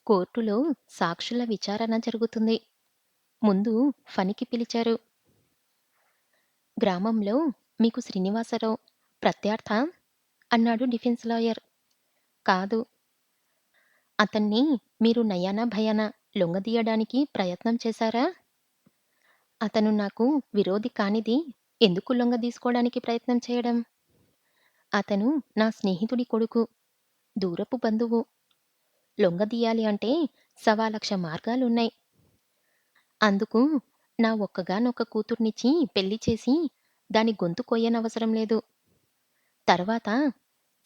కోర్టులో సాక్షుల విచారణ జరుగుతుంది. ముందు ఫనికి పిలిచారు. గ్రామంలో మీకు శ్రీనివాసరావు ప్రత్యర్థా? అన్నాడు డిఫెన్స్ లాయర్. కాదు. అతన్ని మీరు నయానా భయానా లొంగదీయడానికి ప్రయత్నం చేశారా? అతను నాకు విరోధి కానిది ఎందుకు లొంగదీసుకోవడానికి ప్రయత్నం చేయడం? అతను నా స్నేహితుడి కొడుకు, దూరపు బంధువు. లొంగదీయాలి అంటే సవాలక్ష మార్గాలున్నాయి. అందుకు నా ఒక్కగానొక్క కూతుర్నిచ్చి పెళ్లి చేసి దాని గొంతు కొయ్యనవసరం లేదు. తర్వాత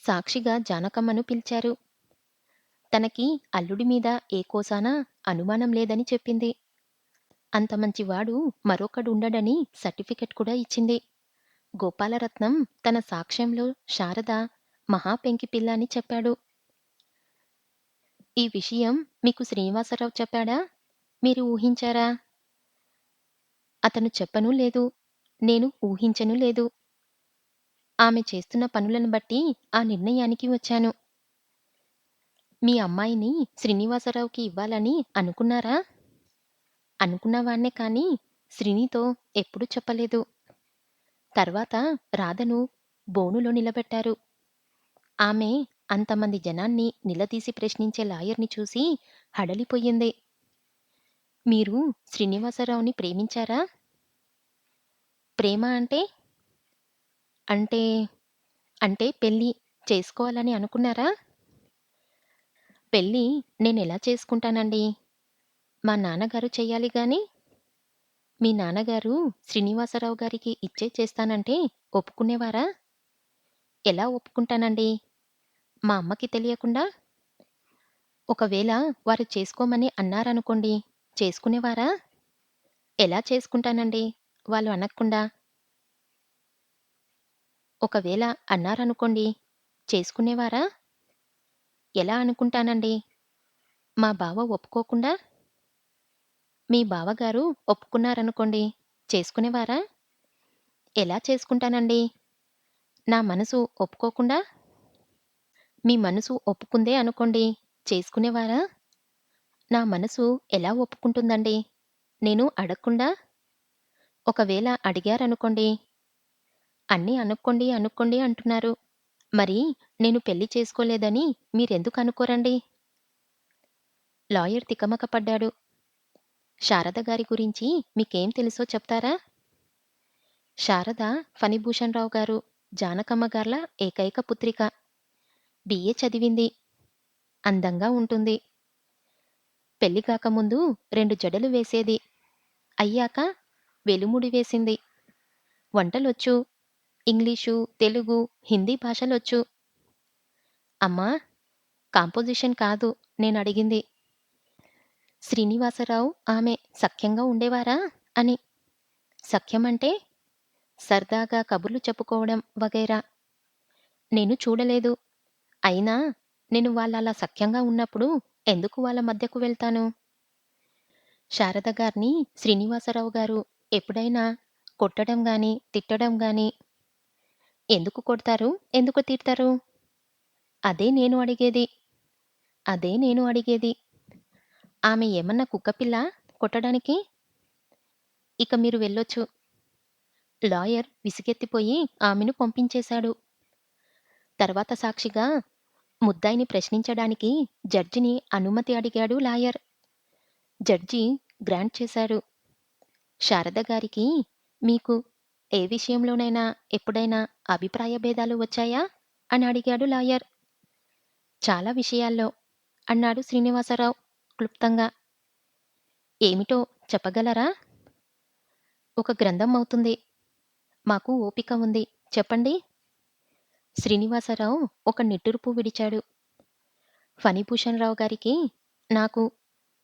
సాక్షిగా జానకమ్మను పిలిచారు. తనకి అల్లుడి మీద ఏ కోసానా అనుమానం లేదని చెప్పింది. అంత మంచివాడు మరొకడుండడని సర్టిఫికెట్ కూడా ఇచ్చింది. గోపాలరత్నం తన సాక్ష్యంలో శారద మహా పెంకిపిల్ల అని చెప్పాడు. ఈ విషయం మీకు శ్రీనివాసరావు చెప్పాడా? మీరు ఊహించారా? అతను చెప్పనూ లేదు. నేను ఊహించనూ లేదు. ఆమె చేస్తున్న పనులను బట్టి ఆ నిర్ణయానికి వచ్చాను. మీ అమ్మాయిని శ్రీనివాసరావుకి ఇవ్వాలని అనుకున్నారా? అనుకున్నవాణ్ణే కాని శ్రీనితో ఎప్పుడూ చెప్పలేదు. తర్వాత రాధను బోనులో నిలబెట్టారు. ఆమె అంతమంది జనాన్ని నిలదీసి ప్రశ్నించే లాయర్‌ని చూసి హడలిపోయింది. మీరు శ్రీనివాసరావుని ప్రేమించారా? ప్రేమ అంటే? అంటే అంటే పెళ్లి చేసుకోవాలని అనుకున్నారా? పెళ్లి నేనెలా చేసుకుంటానండి? మా నాన్నగారు చెయ్యాలి గాని. మీ నాన్నగారు శ్రీనివాసరావు గారికి ఇచ్చే చేస్తానంటే ఒప్పుకునేవారా? ఎలా ఒప్పుకుంటానండి? మా అమ్మకి తెలియకుండా? ఒకవేళ వారు చేసుకోమని అన్నారనుకోండి, చేసుకునేవారా? ఎలా చేసుకుంటానండి వాళ్ళు అనక్కుండా? ఒకవేళ అన్నారనుకోండి, చేసుకునేవారా? ఎలా అనుకుంటానండి? మా బావ ఒప్పుకోకుండా? మీ బావగారు ఒప్పుకున్నారనుకోండి, చేసుకునేవారా? ఎలా చేసుకుంటానండి? నా మనసు ఒప్పుకోకుండా? మీ మనసు ఒప్పుకుందే అనుకోండి, చేసుకునేవారా? నా మనసు ఎలా ఒప్పుకుంటుందండి? నేను అడక్కుండా? ఒకవేళ అడిగారనుకోండి, అన్నీ అనుక్కోండి అంటున్నారు. మరి నేను పెళ్లి చేసుకోలేదని మీరెందుకు అనుకోరండి? లాయర్ తికమక పడ్డాడు. శారద గారి గురించి మీకేం తెలుసో చెప్తారా? శారద ఫణిభూషణరావు గారు, జానకమ్మ గార్ల ఏకైక పుత్రిక. బిఏ చదివింది. అందంగా ఉంటుంది. పెళ్లి కాకముందు 2 జడలు వేసేది. అయ్యాక వెలుముడి వేసింది. వంటలొచ్చు. ఇంగ్లీషు, తెలుగు, హిందీ భాషలొచ్చు. అమ్మా! కాంపోజిషన్ కాదు నేనడిగింది. శ్రీనివాసరావు ఆమె సఖ్యంగా ఉండేవారా అని. సఖ్యమంటే? సరదాగా కబుర్లు చెప్పుకోవడం వగైరా. నేను చూడలేదు. అయినా నేను వాళ్ళలా సఖ్యంగా ఉన్నప్పుడు ఎందుకు వాళ్ళ మధ్యకు వెళ్తాను? శారద గారిని శ్రీనివాసరావు గారు ఎప్పుడైనా కొట్టడం గాని, తిట్టడం గాని ఎందుకు కొడతారు? ఎందుకు తిడతారు? అదే నేను అడిగేది. అదే నేను అడిగేది. ఆమె ఏమన్నా కుక్కపిల్లా కొట్టడానికి? ఇక మీరు వెళ్ళొచ్చు. లాయర్ విసుగెత్తిపోయి ఆమెను పంపించేశాడు. తర్వాత సాక్షిగా ముద్దాయిని ప్రశ్నించడానికి జడ్జిని అనుమతి అడిగాడు లాయర్. జడ్జి గ్రాంట్ చేశారు. శారద గారికి మీకు ఏ విషయంలోనైనా ఎప్పుడైనా అభిప్రాయ భేదాలు వచ్చాయా? అని అడిగాడు లాయర్. చాలా విషయాల్లో అన్నాడు శ్రీనివాసరావు క్లుప్తంగా. ఏమిటో చెప్పగలరా? ఒక గ్రంథం అవుతుంది. మాకు ఓపిక ఉంది. చెప్పండి. శ్రీనివాసరావు ఒక నిట్టూర్పు విడిచాడు. ఫణిభూషణరావు గారికి నాకు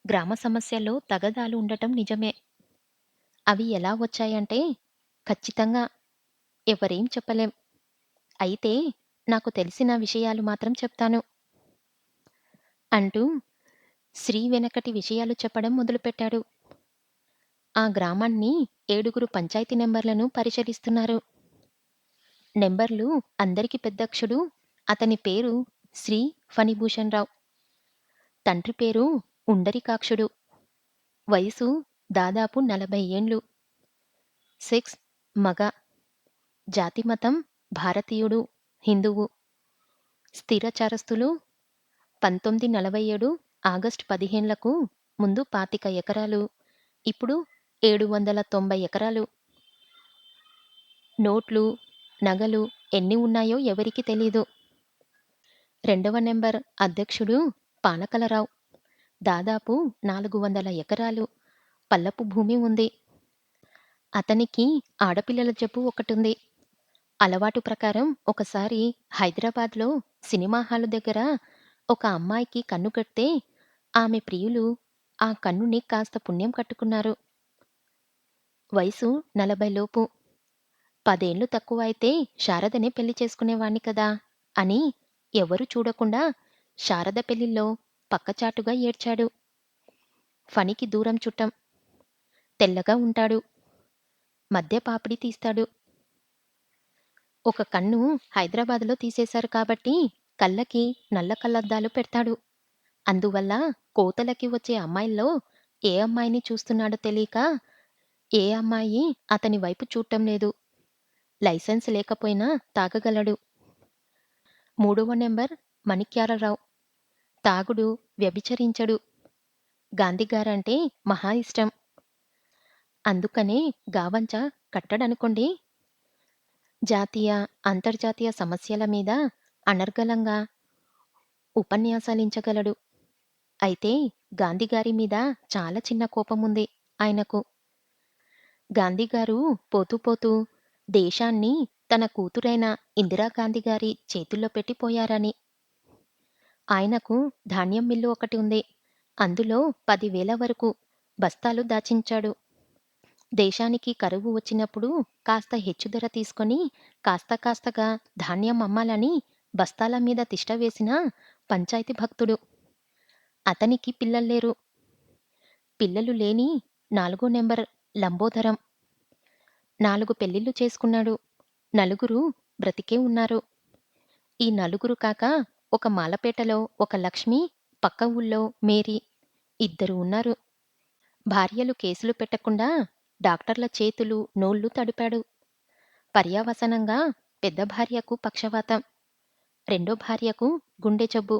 గ్రామ సమస్యల్లో తగాదాలు ఉండటం నిజమే. అవి ఎలా వచ్చాయంటే ఖచ్చితంగా ఎవరేం చెప్పలేం. అయితే నాకు తెలిసిన విషయాలు మాత్రం చెప్తాను అంటూ శ్రీ వెనకటి విషయాలు చెప్పడం మొదలుపెట్టాడు. ఆ గ్రామాన్ని 7 పంచాయతీ నంబర్లను పరిశీలిస్తున్నారు. నెంబర్లు అందరికి పెద్దక్షుడు. అతని పేరు శ్రీ ఫణిభూషణరావు. తండ్రి పేరు ఉండరికాక్షుడు. వయసు దాదాపు 40 ఏండ్లు. సెక్స్ మగ. జాతి మతం భారతీయుడు, హిందువు. స్థిరచరస్తులు 1947 ఆగస్టు 15లకు ముందు 25 ఎకరాలు, ఇప్పుడు 790 ఎకరాలు. నోట్లు, నగలు ఎన్ని ఉన్నాయో ఎవరికీ తెలీదు. రెండవ నెంబర్ అధ్యక్షుడు పానకలరావు. దాదాపు 400 ఎకరాలు పల్లపు భూమి ఉంది. అతనికి ఆడపిల్లల జబ్బు ఒకటుంది. అలవాటు ప్రకారం ఒకసారి హైదరాబాద్‌లో సినిమా హాలు దగ్గర ఒక అమ్మాయికి కన్ను కడితే ఆమె ప్రియులు ఆ కన్నుని కాస్త పుణ్యం కట్టుకున్నారు. వయసు 40 లోపు. 10 ఏళ్లు తక్కువ అయితే శారదనే పెళ్లి చేసుకునేవాణ్ణి కదా అని ఎవరూ చూడకుండా శారద పెళ్లిలో పక్కచాటుగా ఏడ్చాడు. ఫణికి దూరం చుట్టం. తెల్లగా ఉంటాడు. మధ్య పాపిడి తీస్తాడు. ఒక కన్ను హైదరాబాద్‌లో తీసేశారు కాబట్టి కళ్ళకి నల్ల కళ్లద్దాలు పెడతాడు. అందువల్ల కోతలకి వచ్చే అమ్మాయిల్లో ఏ అమ్మాయిని చూస్తున్నాడో తెలీక ఏ అమ్మాయి అతని వైపు చూడటం లేదు. లైసెన్స్ లేకపోయినా తాగగలడు. మూడవ నెంబర్ మణిక్యారరావు. తాగుడు, వ్యభిచరించడు. గాంధీగారంటే మహా ఇష్టం. అందుకనే గావంచ కట్టడనుకోండి. జాతీయ, అంతర్జాతీయ సమస్యల మీద అనర్గళంగా ఉపన్యాసాలించగలడు. అయితే గాంధీగారి మీద చాలా చిన్న కోపముంది ఆయనకు. గాంధీగారు పోతూ పోతూ దేశాన్ని తన కూతురైన ఇందిరాగాంధీ గారి చేతుల్లో పెట్టి పోయారని. ఆయనకు ధాన్యం మిల్లు ఒకటి ఉంది. అందులో 10,000 వరకు బస్తాలు దాచించాడు. దేశానికి కరువు వచ్చినప్పుడు కాస్త హెచ్చు ధర తీసుకొని కాస్త కాస్తగా ధాన్యం అమ్మాలని బస్తాల మీద తిష్ట వేసిన పంచాయితీ భక్తుడు. అతనికి పిల్లల్లేరు. పిల్లలు లేని 4 నెంబర్ లంబోదరం. 4 పెళ్ళిళ్ళు చేసుకున్నాడు. నలుగురు బ్రతికే ఉన్నారు. ఈ నలుగురు కాక ఒక మాలపేటలో ఒక లక్ష్మి, పక్క ఊళ్ళో మేరీ, ఇద్దరు ఉన్నారు. భార్యలు కేసులు పెట్టకుండా డాక్టర్ల చేతులు, నోళ్ళు తడిపాడు. పర్యవసానంగా పెద్ద భార్యకు పక్షవాతం, రెండో భార్యకు గుండె జబ్బు,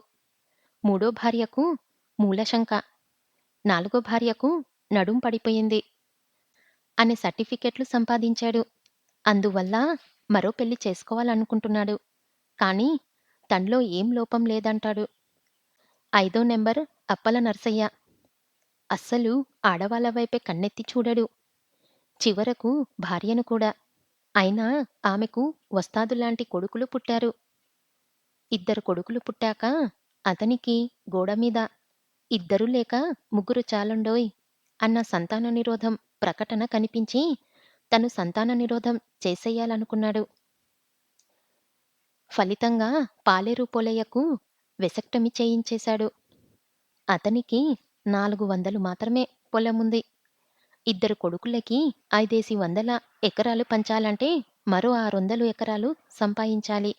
మూడో భార్యకు మూలశంక, నాలుగో భార్యకు నడుం పడిపోయింది అనే సర్టిఫికెట్లు సంపాదించాడు. అందువల్ల మరో పెళ్లి చేసుకోవాలనుకుంటున్నాడు. కానీ తనలో ఏం లోపం లేదంటాడు. 5వ నెంబర్ అప్పల నర్సయ్య. అస్సలు ఆడవాళ్ళ వైపే కన్నెత్తి చూడడు. చివరకు భార్యను కూడా. అయినా ఆమెకు వస్తాదులాంటి కొడుకులు పుట్టారు. 2 కొడుకులు పుట్టాక అతనికి గోడమీద 2 లేక 3 చాలండోయ్ అన్న సంతాన నిరోధం ప్రకటన కనిపించి తను సంతాన నిరోధం చేసెయ్యాలనుకున్నాడు. ఫలితంగా పాలేరు పోలయ్యకు వెసక్టమీ చేయించేశాడు. అతనికి 400 మాత్రమే పొలముంది. 2 కొడుకులకి 500 ఎకరాలు పంచాలంటే మరో 600 ఎకరాలు సంపాయించాలి.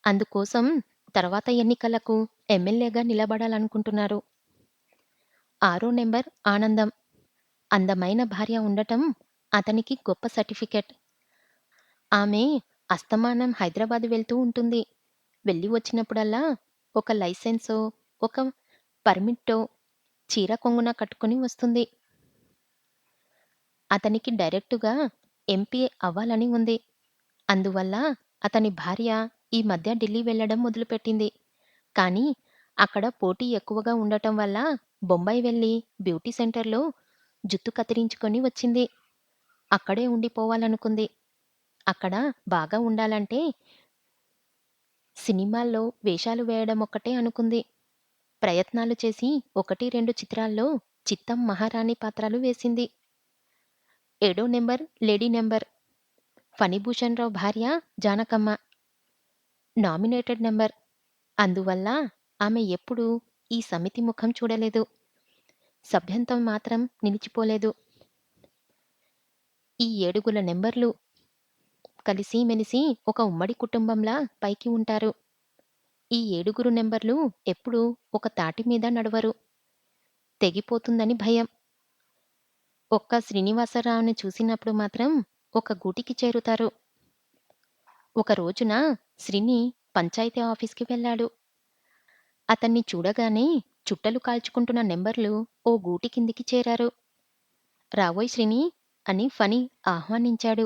అందుకోసం తర్వాత ఎన్నికలకు ఎమ్మెల్యేగా నిలబడాలనుకుంటున్నారు. 6 నెంబర్ ఆనందం. అందమైన భార్య ఉండటం అతనికి గొప్ప సర్టిఫికెట్. ఆమె అస్తమానం హైదరాబాద్ వెళ్తూ ఉంటుంది. వెళ్ళి వచ్చినప్పుడల్లా ఒక లైసెన్సో, ఒక పర్మిట్టో చీర కొంగున కట్టుకొని వస్తుంది. అతనికి డైరెక్టుగా ఎంపీ అవ్వాలని ఉంది. అందువల్ల అతని భార్య ఈ మధ్య ఢిల్లీ వెళ్ళడం మొదలుపెట్టింది. కానీ అక్కడ పోటీ ఎక్కువగా ఉండటం వల్ల బొంబాయి వెళ్ళి బ్యూటీ సెంటర్‌లో జుత్తు కత్తిరించుకొని వచ్చింది. అక్కడే ఉండిపోవాలనుకుంది. అక్కడ బాగా ఉండాలంటే సినిమాల్లో వేషాలు వేయడం ఒక్కటే అనుకుంది. ప్రయత్నాలు చేసి 1, 2 చిత్రాల్లో చిత్తం మహారాణి పాత్రలు వేసింది. 7 నెంబర్ లేడీ నెంబర్. ఫణిభూషణ్ రావు భార్య జానకమ్మ. Nominated number. అందువల్ల ఆమె ఎప్పుడూ ఈ సమితి ముఖం చూడలేదు. సభ్యంతం మాత్రం నిలిచిపోలేదు. ఈ 7 నెంబర్లు కలిసి మెలిసి ఒక ఉమ్మడి కుటుంబంలా పైకి ఉంటారు. ఈ 7 నెంబర్లు ఎప్పుడూ ఒక తాటి మీద నడవరు. తెగిపోతుందని భయం. ఒక్క శ్రీనివాసరావుని చూసినప్పుడు మాత్రం ఒక గూటికి చేరుతారు. ఒక రోజున శ్రీని పంచాయతీ ఆఫీస్‌కి వెళ్ళాడు. అతన్ని చూడగానే చుట్టలు కాల్చుకుంటున్న నెంబర్లు ఓ గూటి కిందికి చేరారు. రావోయ్ శ్రీని అని ఫణి ఆహ్వానించాడు.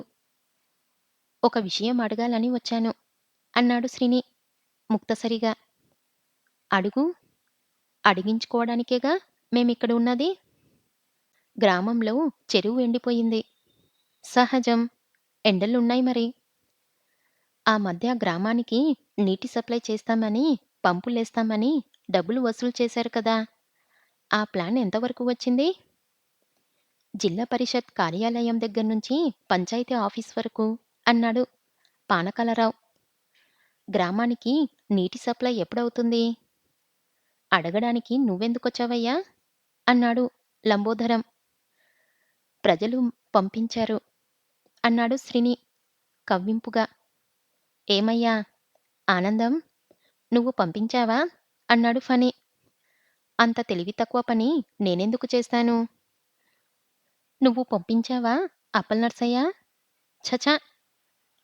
ఒక విషయం అడగాలని వచ్చాను అన్నాడు శ్రీని ముక్తసరిగా. అడుగు. అడిగించుకోవడానికేగా మేమిక్కడ ఉన్నది. గ్రామంలో చెరువు ఎండిపోయింది. సహజం. ఎండలున్నాయి మరి. ఆ మధ్య గ్రామానికి నీటి సప్లై చేస్తామని, పంపులేస్తామని డబ్బులు వసూలు చేశారు కదా! ఆ ప్లాన్ ఎంతవరకు వచ్చింది? జిల్లా పరిషత్ కార్యాలయం దగ్గర్నుంచి పంచాయతీ ఆఫీస్ వరకు అన్నాడు పానకాలరావు. గ్రామానికి నీటి సప్లై ఎప్పుడవుతుంది? అడగడానికి నువ్వెందుకొచ్చావయ్యా? అన్నాడు లంబోదరం. ప్రజలు పంపించారు అన్నాడు శ్రీని కవ్వింపుగా. ఏమయ్యా ఆనందం, నువ్వు పంపించావా? అన్నాడు ఫణి. అంత తెలివి తక్కువ పని నేనెందుకు చేస్తాను? నువ్వు పంపించావా అప్పలనర్సయ్య? ఛఛ!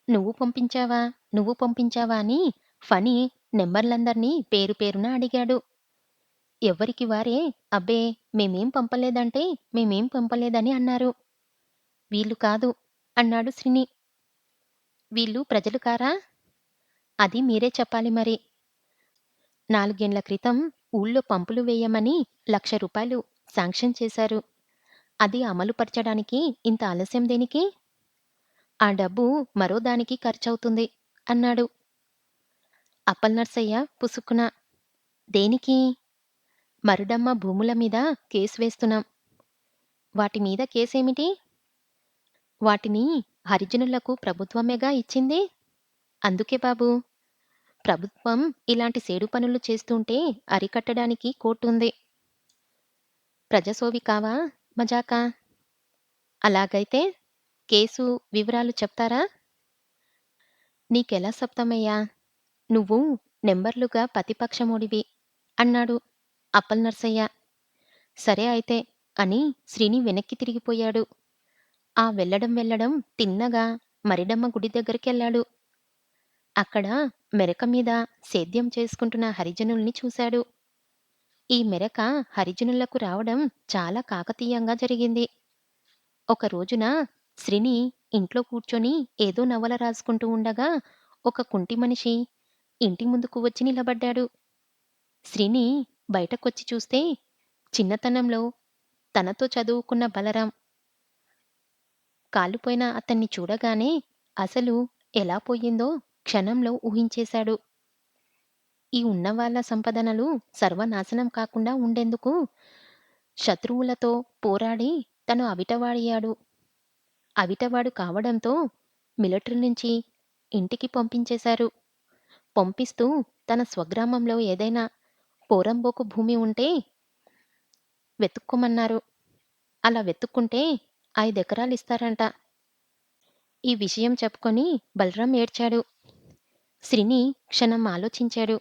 నువ్వు పంపించావా? నువ్వు పంపించావా అని ఫణి నెంబర్లందర్నీ పేరు పేరున అడిగాడు. ఎవ్వరికి వారే అబ్బే మేమేం పంపలేదంటే మేమేం పంపలేదని అన్నారు. వీళ్ళు కాదు అన్నాడు శ్రీని. వీళ్ళు ప్రజలు కారా? అది మీరే చెప్పాలి మరి. 4 ఏండ్ల క్రితం ఊళ్ళో పంపులు వేయమని రూ. 1,00,000 శాంక్షన్ చేశారు. అది అమలుపరచడానికి ఇంత ఆలస్యం దేనికి? ఆ డబ్బు మరో దానికి ఖర్చవుతుంది అన్నాడు. అప్పలనర్సయ్య పుసుక్కున. దేనికి? మరుడమ్మ భూముల మీద కేసు వేస్తున్నాం. వాటి మీద కేసేమిటి? వాటిని హరిజనులకు ప్రభుత్వమేగా ఇచ్చింది. అందుకే బాబూ! ప్రభుత్వం ఇలాంటి సేడు పనులు చేస్తుంటే అరికట్టడానికి కోర్టుంది. ప్రజసోవి కావా మజాకా? అలాగైతే కేసు వివరాలు చెప్తారా? నీకెలా చెప్తామయ్యా? నువ్వు నెంబర్లుగా ప్రతిపక్షమోడివి అన్నాడు అప్పలనర్సయ్య. సరే అయితే అని శ్రీని వెనక్కి తిరిగిపోయాడు. ఆ వెళ్ళడం తిన్నగా మరిడమ్మ గుడి దగ్గరికెళ్ళాడు. అక్కడ మెరక మీద సేద్యం చేసుకుంటున్న హరిజనుల్ని చూశాడు. ఈ మెరక హరిజనులకు రావడం చాలా కాకతీయంగా జరిగింది. ఒక రోజున శ్రీని ఇంట్లో కూర్చొని ఏదో నవల రాసుకుంటూ ఉండగా ఒక కుంటి మనిషి ఇంటి ముందుకు వచ్చి నిలబడ్డాడు. శ్రీని బయటకొచ్చి చూస్తే చిన్నతనంలో తనతో చదువుకున్న బలరాం. కాలుపోయిన అతన్ని చూడగానే అసలు ఎలా పోయిందో క్షణంలో ఊహించేశాడు. ఈ ఉన్నవాళ్ళ సంపదనలు సర్వనాశనం కాకుండా ఉండేందుకు శత్రువులతో పోరాడి తను అవిటవాడయ్యాడు. అవిటవాడు కావడంతో మిలిటరీ నుంచి ఇంటికి పంపించేశారు. పంపిస్తూ తన స్వగ్రామంలో ఏదైనా పోరంబోకు భూమి ఉంటే వెతుక్కోమన్నారు. అలా వెతుక్కుంటే 5 ఎకరాలిస్తారంట. ఈ విషయం చెప్పుకొని బలరాం ఏడ్చాడు. శ్రీని క్షణం ఆలోచించాడు.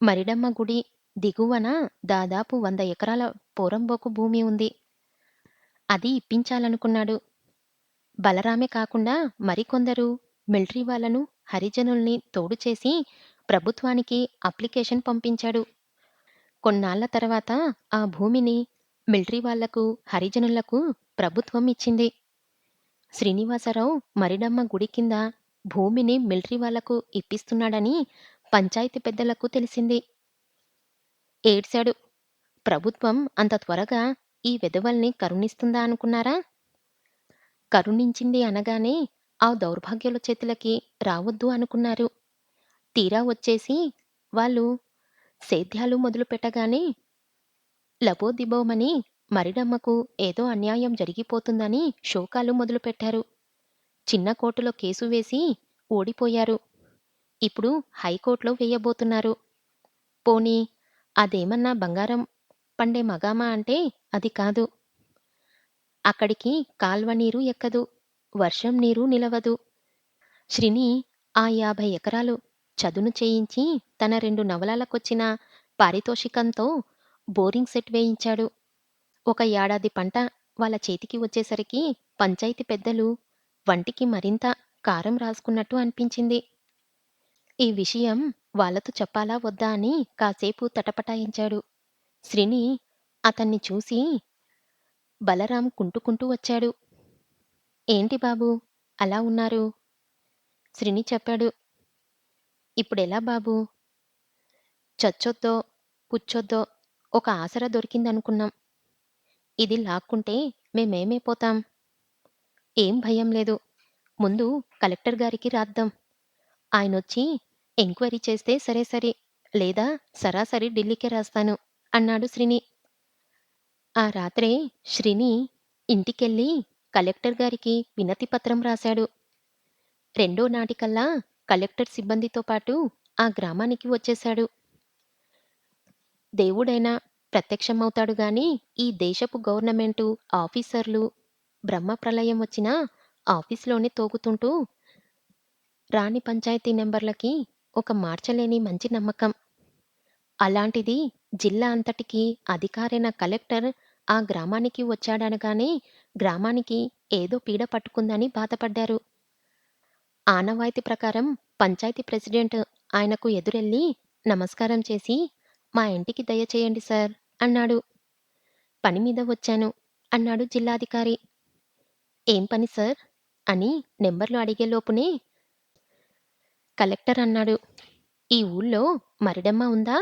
మరిడమ్మ గుడి దిగువన దాదాపు 100 ఎకరాల పోరంబోకు భూమి ఉంది. అది ఇప్పించాలనుకున్నాడు. బలరామే కాకుండా మరికొందరు మిలిటరీ వాళ్ళను హరిజనుల్ని తోడు చేసి ప్రభుత్వానికి అప్లికేషన్ పంపించాడు. కొన్నాళ్ల తర్వాత ఆ భూమిని మిలిటరీ వాళ్లకు, హరిజనులకు ప్రభుత్వం ఇచ్చింది. శ్రీనివాసరావు మరిడమ్మ గుడి కింద భూమిని మిలిటరీ వాళ్లకు ఇప్పిస్తున్నాడని పంచాయతీ పెద్దలకు తెలిసింది. ఏడ్శాడు. ప్రభుత్వం అంత త్వరగా ఈ వెధవల్ని కరుణిస్తుందా అనుకున్నారా? కరుణించింది అనగానే ఆ దౌర్భాగ్యుల చేతులకి రావద్దు అనుకున్నారు. తీరా వచ్చేసి వాళ్ళు సేద్యాలు మొదలుపెట్టగానే లబోదిబోమని మరిడమ్మకు ఏదో అన్యాయం జరిగిపోతుందని శోకాలు మొదలుపెట్టారు. చిన్న కోర్టులో కేసు వేసి ఓడిపోయారు. ఇప్పుడు హైకోర్టులో వేయబోతున్నారు. పోనీ అదేమన్నా బంగారం పండే మగామా అంటే అది కాదు. అక్కడికి కాల్వ నీరు ఎక్కదు. వర్షం నీరు నిలవదు. శ్రీని ఆ 50 ఎకరాలు చదును చేయించి తన 2 నవలలకొచ్చిన పారితోషికంతో బోరింగ్ సెట్ వేయించాడు. ఒక ఏడాది పంట వాళ్ళ చేతికి వచ్చేసరికి పంచాయతీ పెద్దలు వంటికి మరింత కారం రాసుకున్నట్టు అనిపించింది. ఈ విషయం వాళ్ళతో చెప్పాలా వద్దా అని కాసేపు తటపటాయించాడు. శ్రీని అతన్ని చూసి బలరాం కుంటుకుంటూ వచ్చాడు. ఏంటి బాబూ అలా ఉన్నారు? శ్రీని చెప్పాడు. ఇప్పుడెలా బాబూ? చచ్చొద్దో, పుచ్చొద్దో ఒక ఆసరా దొరికిందనుకున్నాం. ఇది లాక్కుంటే మేమేమైపోతాం? ఏం భయం లేదు. ముందు కలెక్టర్ గారికి రాద్దాం. ఆయనొచ్చి ఎంక్వైరీ చేస్తే సరే సరి. లేదా సరాసరి ఢిల్లీకే రాస్తాను అన్నాడు శ్రీని. ఆ రాత్రే శ్రీని ఇంటికెళ్ళి కలెక్టర్ గారికి వినతి పత్రం రాశాడు. రెండో నాటికల్లా కలెక్టర్ సిబ్బందితో పాటు ఆ గ్రామానికి వచ్చేశాడు. దేవుడైనా ప్రత్యక్షమవుతాడు గాని ఈ దేశపు గవర్నమెంటు ఆఫీసర్లు బ్రహ్మప్రళయం వచ్చినా ఆఫీస్‌లోనే తోగుతుంటూ రాని పంచాయతీ నంబర్లకి ఒక మార్చలేని మంచి నమ్మకం. అలాంటిది జిల్లా అంతటికీ అధికారైన కలెక్టర్ ఆ గ్రామానికి వచ్చాడనగానే గ్రామానికి ఏదో పీడ పట్టుకుందని బాధపడ్డారు. ఆనవాయితీ ప్రకారం పంచాయతీ ప్రెసిడెంట్ ఆయనకు ఎదురెళ్ళి నమస్కారం చేసి, "మా ఇంటికి దయచేయండి సార్" అన్నాడు. "పని మీద వచ్చాను" అన్నాడు జిల్లాధికారి. "ఏం పని సార్" అని నెంబర్లు అడిగేలోపునే కలెక్టర్ అన్నాడు. "ఈ ఊళ్ళో మరిడమ్మ ఉందా?"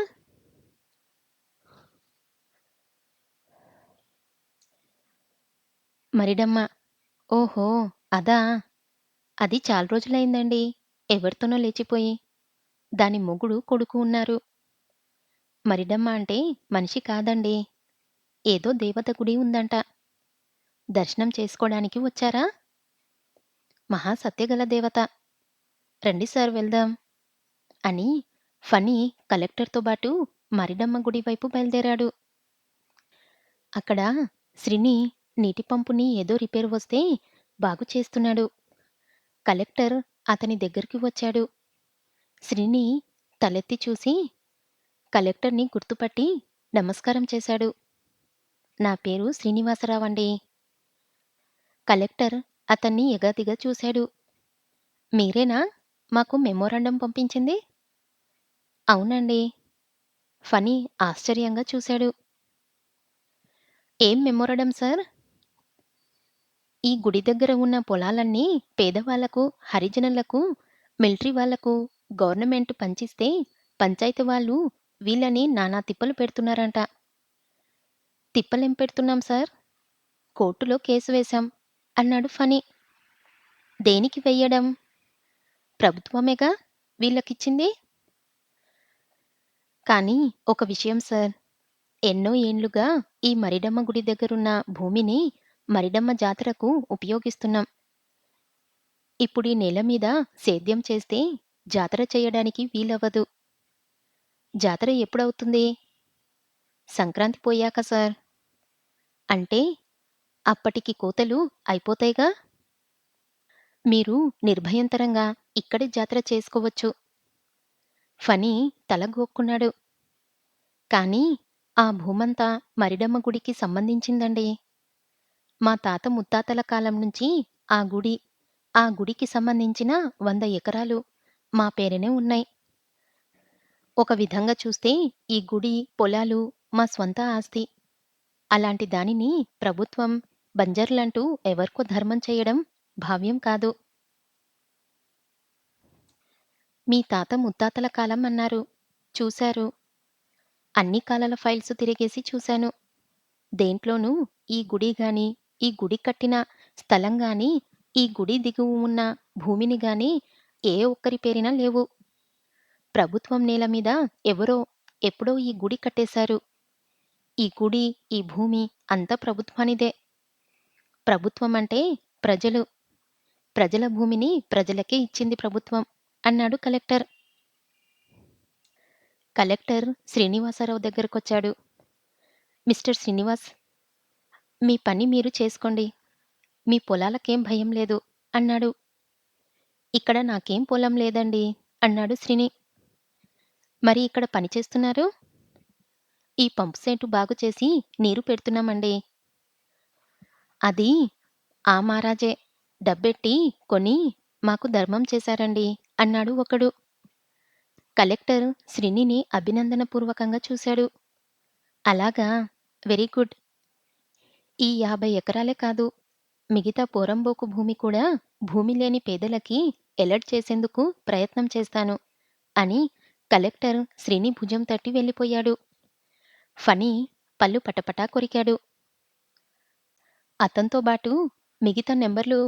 మరిడమ్మ. "ఓహో! అదా! అది చాలా రోజులయిందండి. ఎవరితోనో లేచిపోయి. దాని మొగుడు, కొడుకు ఉన్నారు. మరిడమ్మ అంటే మనిషి కాదండి. ఏదో దేవత గుడి ఉందంట. దర్శనం చేసుకోడానికి వచ్చారా? మహా సత్యగల దేవత. రండి సార్ వెళ్దాం" అని ఫణి కలెక్టర్‌తో బాటు మరిడమ్మ గుడి వైపు బయలుదేరాడు. అక్కడ శ్రీని నీటి పంపుని ఏదో రిపేర్ వస్తే బాగు చేస్తున్నాడు. కలెక్టర్ అతని దగ్గరికి వచ్చాడు. శ్రీని తలెత్తి చూసి కలెక్టర్‌ని గుర్తుపట్టి నమస్కారం చేశాడు. "నా పేరు శ్రీనివాసరావండి." కలెక్టర్ అతన్ని ఎగాదిగా చూశాడు. "మీరేనా మాకు మెమోరాండం పంపించింది?" "అవునండి." ఫణి ఆశ్చర్యంగా చూశాడు. "ఏం మెమోరాండం సార్?" "ఈ గుడి దగ్గర ఉన్న పొలాలన్నీ పేదవాళ్లకు, హరిజనులకు, మిలిటరీ వాళ్లకు గవర్నమెంట్ పంచిస్తే పంచాయతీ వాళ్ళు వీళ్ళని నానా తిప్పలు పెడుతున్నారంట." "తిప్పలేం పెడుతున్నాం సార్? కోర్టులో కేసు వేశాం" అన్నాడు ఫణి. "దేనికి వెయ్యడం? ప్రభుత్వమేగా వీళ్ళకిచ్చింది." "కానీ ఒక విషయం సార్. ఎన్నో ఏండ్లుగా ఈ మరిడమ్మ గుడి దగ్గరున్న భూమిని మరిడమ్మ జాతరకు ఉపయోగిస్తున్నాం. ఇప్పుడీ నేల మీద సేద్యం చేస్తే జాతర చెయ్యడానికి వీలవ్వదు." "జాతర ఎప్పుడవుతుంది?" "సంక్రాంతి పోయాక సార్." "అంటే అప్పటికి కోతలు అయిపోతాయిగా? మీరు నిర్భయంతరంగా ఇక్కడే జాతర చేసుకోవచ్చు." ఫణి తల గోక్కున్నాడు. "కానీ ఆ భూమంతా మరిడమ్మ గుడికి సంబంధించిందండి. మా తాత ముత్తాతల కాలం నుంచి ఆ గుడి, ఆ గుడికి సంబంధించిన 100 ఎకరాలు మా పేరునే ఉన్నాయి. ఒక విధంగా చూస్తే ఈ గుడి, పొలాలు మా స్వంత ఆస్తి. అలాంటి దానిని ప్రభుత్వం బంజర్లంటూ ఎవరికో ధర్మం చెయ్యడం భావ్యం కాదు." "మీ తాత ముత్తాతల కాలం అన్నారు. చూశారు. అన్ని కాలాల ఫైల్స్ తిరగేసి చూశాను. దేంట్లోనూ ఈ గుడి గాని, ఈ గుడి కట్టిన స్థలం గాని, ఈ గుడి దిగువ ఉన్న భూమిని గాని ఏ ఒక్కరి పేరిన లేవు. ప్రభుత్వం నేల మీద ఎవరో ఎప్పుడో ఈ గుడి కట్టేశారు. ఈ గుడి, ఈ భూమి అంతా ప్రభుత్వానిదే. ప్రభుత్వం అంటే ప్రజలు. ప్రజల భూమిని ప్రజలకే ఇచ్చింది ప్రభుత్వం" అన్నాడు కలెక్టర్. కలెక్టర్ శ్రీనివాసరావు దగ్గరకొచ్చాడు. "మిస్టర్ శ్రీనివాస్, మీ పని మీరు చేసుకోండి. మీ పొలాలకేం భయం లేదు" అన్నాడు. "ఇక్కడ నాకేం పొలం లేదండి" అన్నాడు శ్రీని. మరి ఇక్కడ పని చేస్తున్నారు? ఈ పంపు సెటు బాగు చేసి నీరు పెడుతున్నామండి. అది ఆ మారాజే డబ్బెట్టి కొని మాకు ధర్మం చేశారండి అన్నాడు ఒకడు. కలెక్టర్ శ్రీనిని అభినందనపూర్వకంగా చూశాడు. అలాగా, వెరీ గుడ్. ఈ 50 ఎకరాలే కాదు, మిగతా పోరంబోకు భూమి కూడా భూమి లేని పేదలకి ఎలర్ట్ చేసేందుకు ప్రయత్నం చేస్తాను అని కలెక్టర్ శ్రీని భుజం తట్టి వెళ్ళిపోయాడు. ఫణి పళ్ళు పటపటా కొరికాడు. అతనితో బాటు మిగతా నెంబర్లు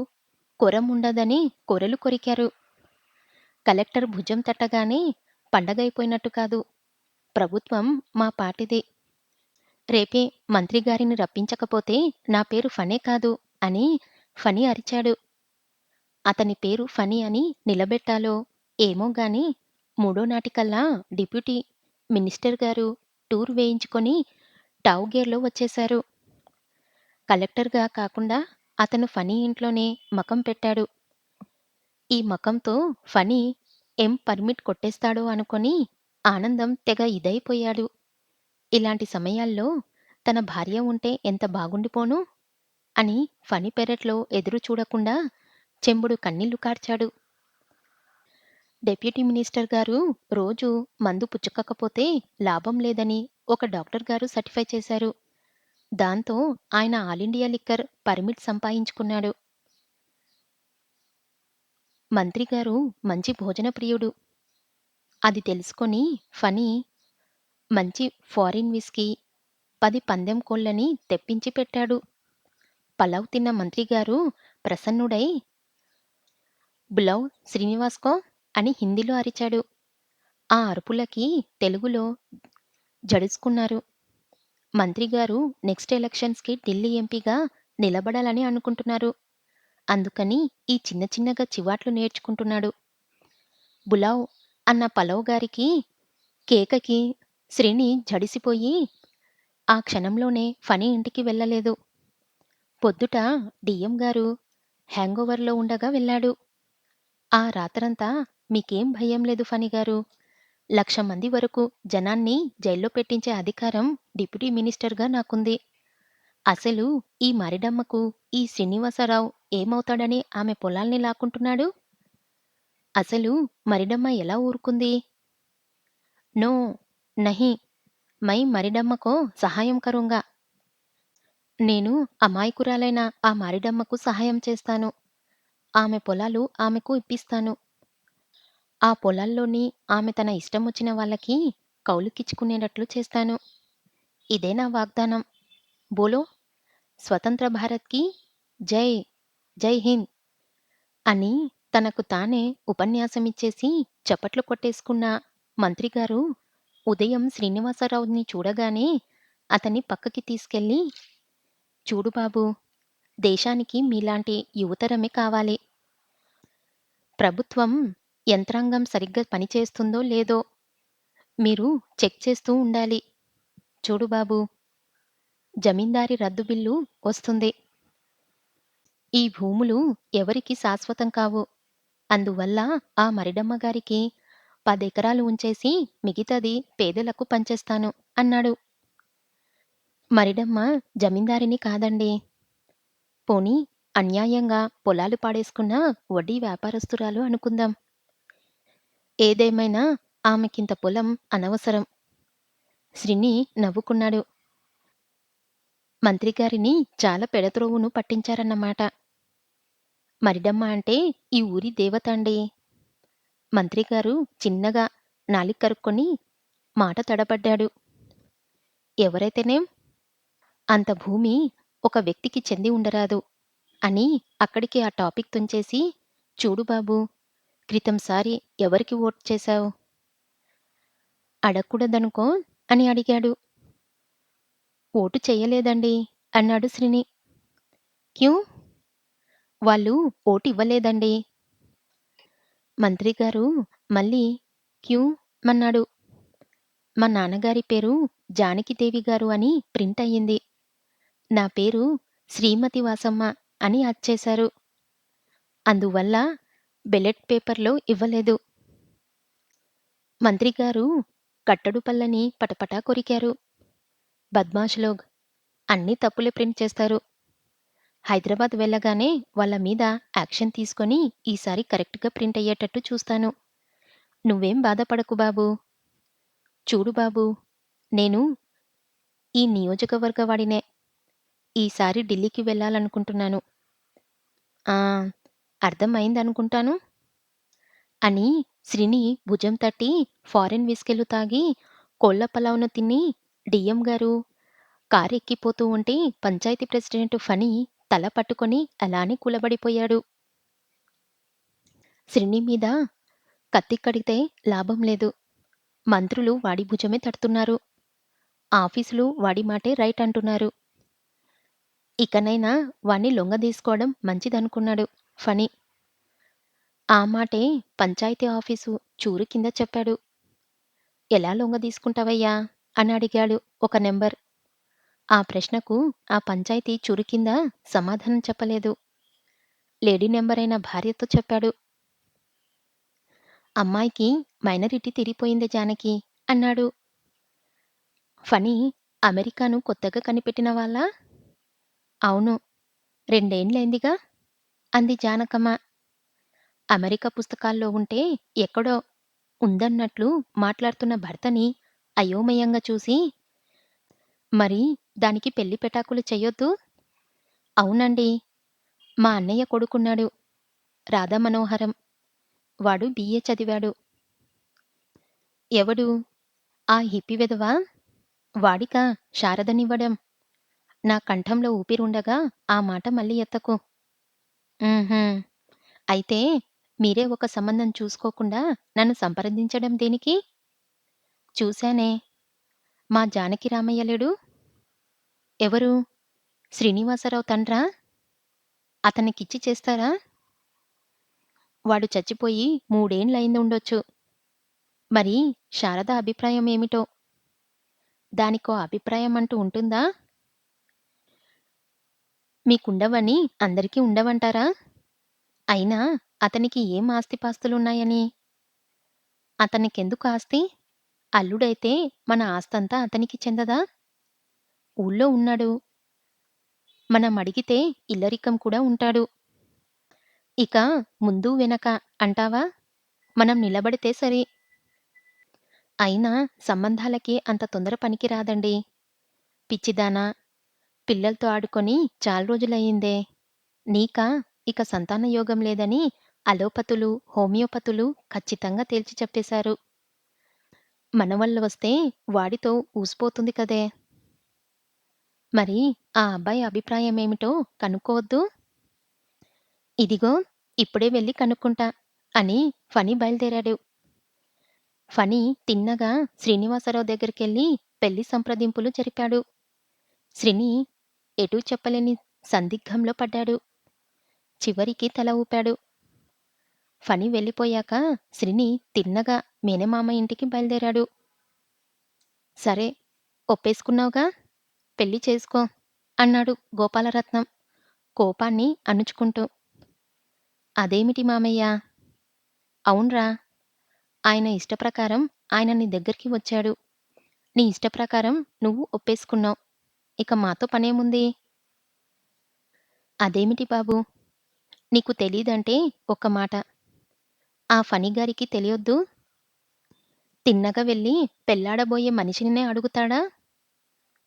కొరముండదని కొరలు కొరికారు. కలెక్టర్ భుజం తట్టగానే పండగైపోయినట్టు కాదు. ప్రభుత్వం మా పార్టీదే. రేపే మంత్రిగారిని రప్పించకపోతే నా పేరు ఫనే కాదు అని ఫణి అరిచాడు. అతని పేరు ఫణి అని నిలబెట్టాలో ఏమో గాని మూడో నాటికల్లా డిప్యూటీ మినిస్టర్ గారు టూర్ వేయించుకొని టావుగేర్లో వచ్చేశారు. కలెక్టర్గా కాకుండా అతను ఫణి ఇంట్లోనే మకం పెట్టాడు. ఈ మకంతో ఫణి పర్మిట్ కొట్టేస్తాడో అనుకొని ఆనందం తెగ ఇదైపోయాడు. ఇలాంటి సమయాల్లో తన భార్య ఉంటే ఎంత బాగుండిపోను అని ఫణి పెరట్లో ఎదురు చూడకుండా చెంబుడు కన్నీళ్లు కార్చాడు. డెప్యూటీ మినిస్టర్ గారు రోజు మందు పుచ్చుకకపోతే లాభం లేదని ఒక డాక్టర్ గారు సర్టిఫై చేశారు. దాంతో ఆయన ఆల్ ఇండియా లిక్కర్ పర్మిట్ సంపాదించుకున్నాడు. మంత్రిగారు మంచి భోజన ప్రియుడు. అది తెలుసుకొని ఫణి మంచి ఫారిన్ విస్కీ 10 పందెం కోళ్లని తెప్పించి పెట్టాడు. పలావ్ తిన్న మంత్రిగారు ప్రసన్నుడై బులావ్ శ్రీనివాస్కో అని హిందీలో అరిచాడు. ఆ అరుపులకి తెలుగులో జడుసుకున్నారు. మంత్రిగారు నెక్స్ట్ ఎలక్షన్స్కి ఢిల్లీ ఎంపీగా నిలబడాలని అనుకుంటున్నారు. అందుకని ఈ చిన్న చిన్నగా చివాట్లు నేర్చుకుంటున్నాడు. బులావ్ అన్న పలవ్ గారికి కేకకి శ్రీని జడిసిపోయి ఆ క్షణంలోనే ఫణి ఇంటికి వెళ్ళలేదు. పొద్దుట డిఎం గారు హ్యాంగోవర్లో ఉండగా వెళ్ళాడు. ఆ రాత్రంతా మీకేం భయం లేదు ఫణిగారు. 1,00,000 మంది వరకు జనాన్ని జైల్లో పెట్టించే అధికారం డిప్యూటీ మినిస్టర్గా నాకుంది. అసలు ఈ మరిడమ్మకు ఈ శ్రీనివాసరావు ఏమవుతాడని ఆమె పొలాల్ని లాక్కుంటున్నాడు? అసలు మరిడమ్మ ఎలా ఊరుకుంది? నో, నహి, మై మరిడమ్మకో సహాయం కరుంగా. నేను అమాయకురాలైన ఆ మరిడమ్మకు సహాయం చేస్తాను. ఆమె పొలాలు ఆమెకు ఇప్పిస్తాను. ఆ పొలాల్లోని ఆమె తన ఇష్టమొచ్చిన వాళ్ళకి కౌలుకిచ్చుకునేటట్లు చేస్తాను. ఇదే నా వాగ్దానం. బోలో స్వతంత్ర భారత్కి జై, జై హింద్ అని తనకు తానే ఉపన్యాసమిచ్చేసి చప్పట్లు కొట్టేసుకున్న మంత్రిగారు ఉదయం శ్రీనివాసరావుని చూడగానే అతన్ని పక్కకి తీసుకెళ్ళి, చూడు బాబూ, దేశానికి మీలాంటి యువతరమే కావాలి. ప్రభుత్వం యంత్రాంగం సరిగ్గా పనిచేస్తుందో లేదో మీరు చెక్ చేస్తూ ఉండాలి. చూడు బాబూ, జమీందారీ రద్దు బిల్లు వస్తుంది. ఈ భూములు ఎవరికి శాశ్వతం కావు. అందువల్ల ఆ మరిడమ్మ గారికి 10 ఎకరాలు ఉంచేసి మిగతాది పేదలకు పంచేస్తాను అన్నాడు. మరిడమ్మ జమీందారిని కాదండి. పోనీ అన్యాయంగా పొలాలు పాడేసుకున్న వడ్డీ వ్యాపారస్తురాలు అనుకుందాం. ఏదేమైనా ఆమెకింత పొలం అనవసరం. శ్రీని నవ్వుకున్నాడు. మంత్రిగారిని చాలా పెడత్రోవును పట్టించారన్నమాట. మరిడమ్మ అంటే ఈ ఊరి దేవత అండి. మంత్రిగారు చిన్నగా నాలిక కరుక్కొని మాట తడబడ్డాడు. ఎవరైతేనేం అంత భూమి ఒక వ్యక్తికి చెంది ఉండరాదు అని అక్కడికి ఆ టాపిక్ తుంచేసి, చూడు బాబూ, క్రితంసారి ఎవరికి ఓట్ చేశావు? అడగకూడదనుకో అని అడిగాడు. ఓటు చెయ్యలేదండి అన్నాడు శ్రీని. క్యూ? వాళ్ళు ఓటు ఇవ్వలేదండి. మంత్రిగారు మళ్ళీ క్యూ మన్నాడు. మా నాన్నగారి పేరు జానకిదేవి గారు అని ప్రింట్ అయ్యింది. నా పేరు శ్రీమతి వాసమ్మ అని అచ్చేశారు. అందువల్ల బెలెట్ పేపర్లో ఇవ్వలేదు. మంత్రిగారు కట్టడు పళ్ళని పటపటా కొరికారు. బద్మాషులోగ్. అన్నీ తప్పులే ప్రింట్ చేస్తారు. హైదరాబాద్ వెళ్ళగానే వాళ్ళ మీద యాక్షన్ తీసుకొని ఈసారి కరెక్ట్‌గా ప్రింట్ అయ్యేటట్టు చూస్తాను. నువ్వేం బాధపడకు బాబూ. చూడు బాబూ, నేను ఈ నియోజకవర్గ వాడినే. ఈసారి ఢిల్లీకి వెళ్ళాలనుకుంటున్నాను. ఆ! అర్థమయిందనుకుంటాను అని శ్రీని భుజం తట్టి ఫారెన్ విస్కీలు తాగి, కోళ్ల పలావ్‌ను తిని డీఎం గారు కారెక్కిపోతూ ఉంటే పంచాయతీ ప్రెసిడెంట్ ఫణి తల పట్టుకొని అలానే కూలబడిపోయాడు. శ్రీని మీద కత్తి కడితే లాభం లేదు. మంత్రులు వాడి భుజమే తడుతున్నారు. ఆఫీసులు వాడి మాటే రైట్ అంటున్నారు. ఇకనైనా వాణ్ణి లొంగదీసుకోవడం మంచిదనుకున్నాడు ఫణి. ఆ మాటే పంచాయతీ ఆఫీసు చూరు కింద చెప్పాడు. ఎలా లొంగదీసుకుంటావయ్యా? అని అడిగాడు ఒక నెంబర్. ఆ ప్రశ్నకు ఆ పంచాయతీ చూరు కింద సమాధానం చెప్పలేదు. లేడీ నెంబరైన భార్యతో చెప్పాడు. అమ్మాయికి మైనారిటీ తిరిగిపోయింది జానకి అన్నాడు. ఫణి అమెరికాను కొత్తగా కనిపెట్టిన వాళ్ళా? అవును. రెండేండ్లయిందిగా అంది జానకమ్మ. అమెరికా పుస్తకాల్లో ఉంటే ఎక్కడో ఉందన్నట్లు మాట్లాడుతున్న భర్తని అయోమయంగా చూసి, మరి దానికి పెళ్లి పెటాకులు చెయ్యొద్దు? అవునండి. మా అన్నయ్య కొడుకున్నాడు. రాధామనోహరం. వాడు బిఏ చదివాడు. ఎవడు? ఆ హిప్పీ వెధవా? వాడికా శారదనివ్వడం? నా కంఠంలో ఊపిరుండగా ఆ మాట మళ్ళీ ఎత్తకు. హుహు. అయితే మీరే ఒక సంబంధం చూసుకోకుండా నన్ను సంప్రదించడం దేనికి? చూశానే. మా జానకి రామయ్య లేడు? ఎవరు? శ్రీనివాసరావు తండ్రా? అతనికిచ్చి చేస్తారా? వాడు చచ్చిపోయి మూడేండ్లయిందుండొచ్చు. మరి శారద అభిప్రాయం ఏమిటో? దానికో అభిప్రాయం అంటూ ఉంటుందా? మీకుండవని అందరికీ ఉండవంటారా? అయినా అతనికి ఏం ఆస్తిపాస్తులున్నాయని? అతనికెందుకు ఆస్తి? అల్లుడైతే మన ఆస్తంతా అతనికి చెందదా? ఊళ్ళో ఉన్నాడు. మనమడిగితే ఇల్లరికం కూడా ఉంటాడు. ఇక ముందు వెనక అంటావా? మనం నిలబడితే సరి. అయినా సంబంధాలకి అంత తొందర పనికి రాదండి. పిచ్చిదానా! పిల్లలతో ఆడుకొని చాలా రోజులయిందే. నీకా ఇక సంతాన యోగం లేదని అలోపతులు, హోమియోపతులు ఖచ్చితంగా తేల్చి చెప్పేశారు. మనవళ్ళు వస్తే వాడితో ఊసిపోతుంది కదే! మరి ఆ అబ్బాయి అభిప్రాయమేమిటో కనుక్కోవద్దు? ఇదిగో ఇప్పుడే వెళ్లి కనుక్కుంటా అని ఫణి బయలుదేరాడు. ఫణి తిన్నగా శ్రీనివాసరావు దగ్గరికెళ్ళి పెళ్లి సంప్రదింపులు జరిపాడు. శ్రీని ఎటూ చెప్పలేని సందిగ్ధంలో పడ్డాడు. చివరికి తల ఊపాడు. ఫణి వెళ్ళిపోయాక శ్రీని తిన్నగా మేనమామ ఇంటికి బయలుదేరాడు. సరే, ఒప్పేసుకున్నావుగా, పెళ్లి చేసుకో అన్నాడు గోపాలరత్నం కోపాన్ని అణుచుకుంటూ. అదేమిటి మామయ్యా? అవున్రా. ఆయన ఇష్టప్రకారం ఆయన నీ దగ్గరికి వచ్చాడు. నీ ఇష్టప్రకారం నువ్వు ఒప్పేసుకున్నావు. ఇక మాతో పనేముంది? అదేమిటి బాబూ! నీకు తెలీదంటే ఒక్క మాట. ఆ ఫణిగారికి తెలియొద్దూ? తిన్నగా వెళ్ళి పెళ్ళాడబోయే మనిషినే అడుగుతాడా?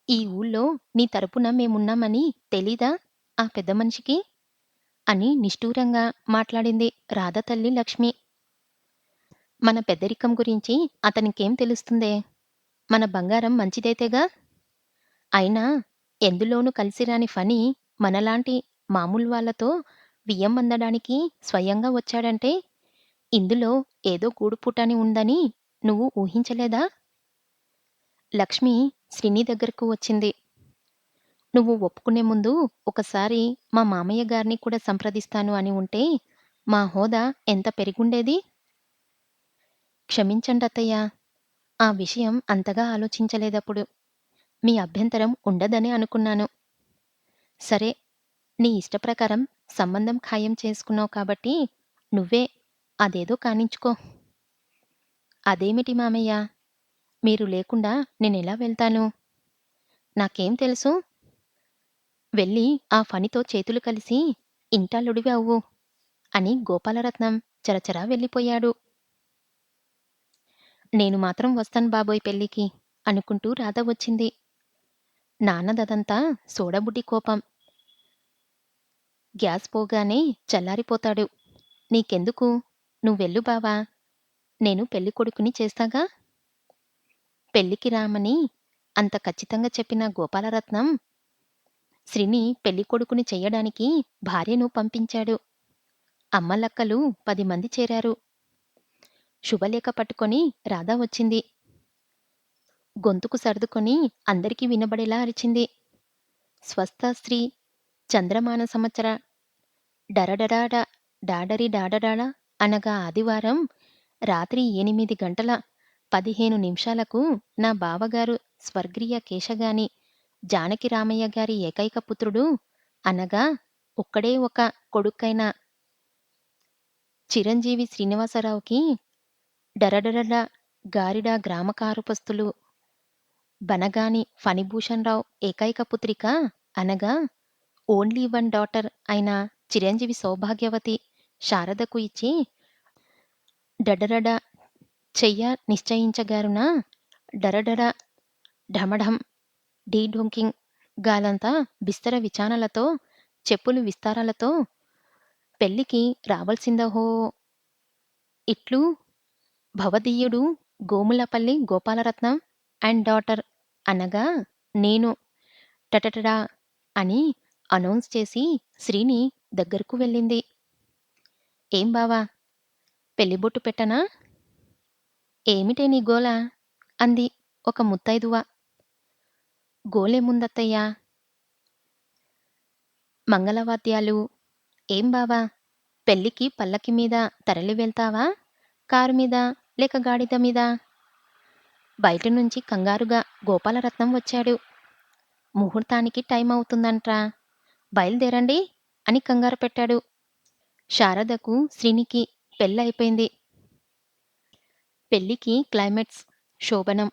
ఈ ఊళ్ళో నీ తరపున మేమున్నామని తెలీదా ఆ పెద్ద మనిషికి? అని నిష్ఠూరంగా మాట్లాడింది రాధ తల్లి లక్ష్మి. మన పెద్దరికం గురించి అతనికేం తెలుస్తుందే? మన బంగారం మంచిదైతేగా? అయినా ఎందులోనూ కలిసిరాని ఫణి మనలాంటి మామూలు వాళ్ళతో వియ్యం అందడానికి స్వయంగా వచ్చాడంటే ఇందులో ఏదో గూడుపుటాని ఉందని నువ్వు ఊహించలేదా? లక్ష్మి శ్రీని దగ్గరకు వచ్చింది. నువ్వు ఒప్పుకునే ముందు ఒకసారి మా మామయ్య గారిని కూడా సంప్రదిస్తాను అని ఉంటే మా హోదా ఎంత పెరిగుండేది? క్షమించండత్తయ్యా! ఆ విషయం అంతగా ఆలోచించలేదప్పుడు. మీ అభ్యంతరం ఉండదనే అనుకున్నాను. సరే, నీ ఇష్టప్రకారం సంబంధం ఖాయం చేసుకున్నావు కాబట్టి నువ్వే అదేదో కానిచ్చుకో. అదేమిటి మామయ్యా! మీరు లేకుండా నేనెలా వెళ్తాను? నాకేం తెలుసు? వెళ్ళి ఆ ఫణితో చేతులు కలిసి ఇంటల్లుడివి అవ్వు అని గోపాలరత్నం చరచరా వెళ్ళిపోయాడు. నేను మాత్రం వస్తాను బాబోయ్ పెళ్ళికి అనుకుంటూ రాధ వచ్చింది. నాన్నదదంతా సోడాబుడ్డి కోపం. గ్యాస్ పోగానే చల్లారిపోతాడు. నీకెందుకు? నువ్వెళ్ళు బావా! నేను పెళ్ళికొడుకుని చేస్తాగా! పెళ్ళికి రామని అంత ఖచ్చితంగా చెప్పిన గోపాలరత్నం శ్రీని పెళ్ళికొడుకుని చెయ్యడానికి భార్యను పంపించాడు. అమ్మలక్కలు 10 మంది చేరారు. శుభలేఖ పట్టుకొని రాధ వచ్చింది. గొంతుకు సర్దుకొని అందరికీ వినబడేలా అరిచింది. స్వస్థాశ్రీ చంద్రమాన సంవత్సర డరడరాడ డాడరి డాడడాడ అనగా ఆదివారం రాత్రి 8 గంటల 15 నిమిషాలకు నా బావగారు స్వర్గీయ కేశగాని జానకిరామయ్య గారి ఏకైక పుత్రుడు అనగా ఒక్కడే ఒక కొడుకైన చిరంజీవి శ్రీనివాసరావుకి డరడరడ గారిడ గ్రామ కారుపస్తులు బనగాని ఫణిభూషణరావు ఏకైక పుత్రిక అనగా ఓన్లీ వన్ డాటర్ అయిన చిరంజీవి సౌభాగ్యవతి శారదకు ఇచ్చి డడరడ చెయ్య నిశ్చయించగారున డరడర ఢమఢం డీఢొంకింగ్ గాలంతా బిస్తర విచానలతో చెప్పులు విస్తారాలతో పెళ్ళికి రావలసిందహో ఇట్లు భవదీయుడు గోములపల్లి గోపాలరత్నం అండ్ డాటర్ అనగా నేను టటటడా అని అనౌన్స్ చేసి శ్రీని దగ్గరకు వెళ్ళింది. ఏం బావా! పెళ్ళిబొట్టు పెట్టనా? ఏమిటే నీ గోల? అంది ఒక ముత్తైదువ. గోలేముందత్తయ్యా? మంగళవాద్యాలు. ఏం బావా! పెళ్ళికి పల్లకి మీద తరలి వెళ్తావా? కారు మీద లేక గాడిద మీద? బయటనుంచి కంగారుగా గోపాలరత్నం వచ్చాడు. ముహూర్తానికి టైం అవుతుందంట్రా. బయలుదేరండి అని కంగారు పెట్టాడు. శారదకు శ్రీనికి పెళ్ళయిపోయింది. పెళ్ళికి క్లైమాక్స్ శోభనం.